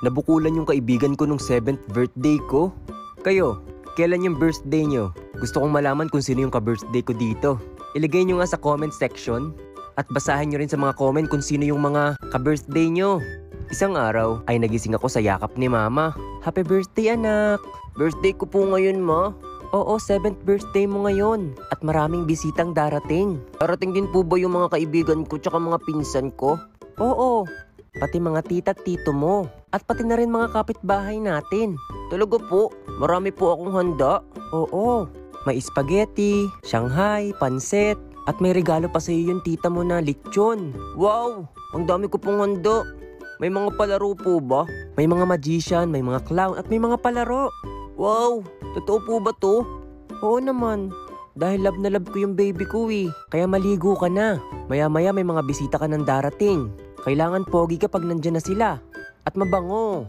Nabukulan yung kaibigan ko nung 7th birthday ko. Kayo, kailan yung birthday nyo? Gusto kong malaman kung sino yung ka-birthday ko dito. Ilagay nyo nga sa comment section. At basahin nyo rin sa mga comment kung sino yung mga ka-birthday nyo. Isang araw ay nagising ako sa yakap ni Mama. Happy birthday anak! Birthday ko po ngayon ma. Oo, 7th birthday mo ngayon. At maraming bisitang darating. Darating din po ba yung mga kaibigan ko tsaka mga pinsan ko? Oo, pati mga tita at tito mo. At pati na rin mga kapitbahay natin. Talaga po, marami po akong handa. Oo, may spaghetti, Shanghai, pansit. At may regalo pa sa iyo yung tita mo na lechon. Wow, ang dami ko pong handa. May mga palaro po ba? May mga magician, may mga clown at may mga palaro. Wow, totoo po ba to? Oo naman. Dahil love na love ko yung baby ko eh. Kaya maligo ka na. Maya-maya may mga bisita ka nang darating. Kailangan pogi ka pag nandyan na sila. At mabango.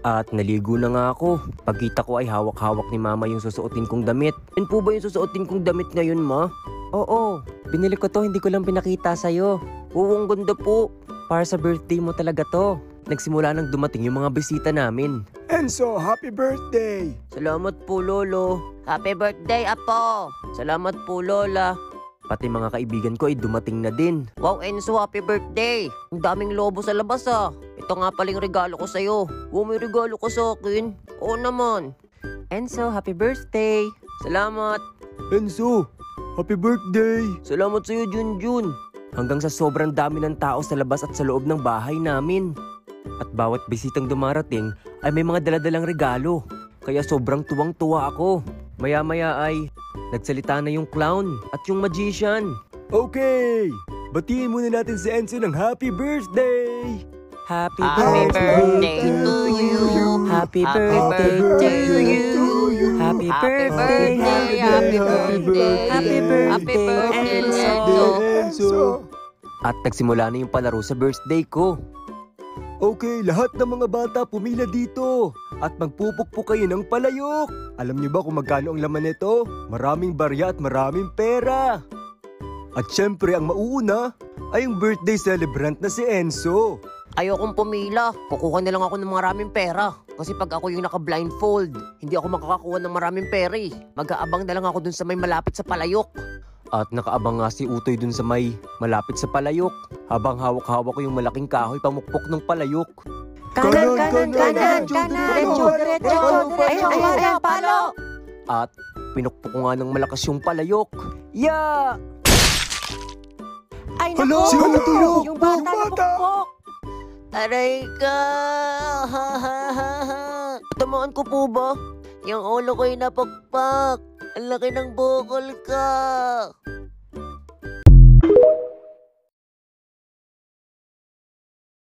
At naligo na nga ako. Pagkita ko ay hawak-hawak ni Mama yung susuotin kong damit. Yan po ba yung susuotin kong damit ngayon, Ma? Oo. Binili ko to, hindi ko lang pinakita sa'yo. Oo, ang ganda po. Para sa birthday mo talaga to. Nagsimula nang dumating yung mga bisita namin. Enzo, happy birthday! Salamat po, Lolo. Happy birthday, Apo! Salamat po, Lola. Pati mga kaibigan ko ay dumating na din. Wow, Enzo, happy birthday! Ang daming lobo sa labas ah. Ito nga paling regalo ko sa'yo. Wow, may regalo ka sa akin. Oo naman. Enzo, happy birthday! Salamat! Enzo, happy birthday! Salamat sa'yo, Junjun. Hanggang sa sobrang dami ng tao sa labas at sa loob ng bahay namin. At bawat bisitang dumarating ay may mga daladalang regalo. Kaya sobrang tuwang-tuwa ako. Maya-maya ay nagsalita na yung clown at yung magician. Okay, batiin muna natin si Enzo ng happy birthday! Happy birthday to you. Happy birthday to you. Happy birthday, happy birthday, happy birthday, Enzo! At nagsimula na yung palaro sa birthday ko. Okay, lahat ng mga bata pumila dito at magpupukpok kayo ng palayok. Alam niyo ba kung magkano ang laman nito? Maraming barya at maraming pera. At syempre ang mauuna ay yung birthday celebrant na si Enzo. Ayokong pumila. Kukuha na lang ako ng maraming pera. Kasi pag ako yung naka-blindfold, hindi ako makakakuha ng maraming pera eh. Mag-aabang na lang ako dun sa may malapit sa palayok. At nakaabang nga si Utoy dun sa may malapit sa palayok. Habang hawak-hawak ko yung malaking kahoy pamukpok ng palayok. Kanan! Diretso! Ayan, palo! At pinukpok ko nga ng malakas yung palayok. Yeah! Ay, Hala, naku! si Utoy! Yung bata Yung na bata! pukpok! Aray ka! Tamaan ko po ba? Yung ulo ko'y napakpak. Ang laki ng bukol ka.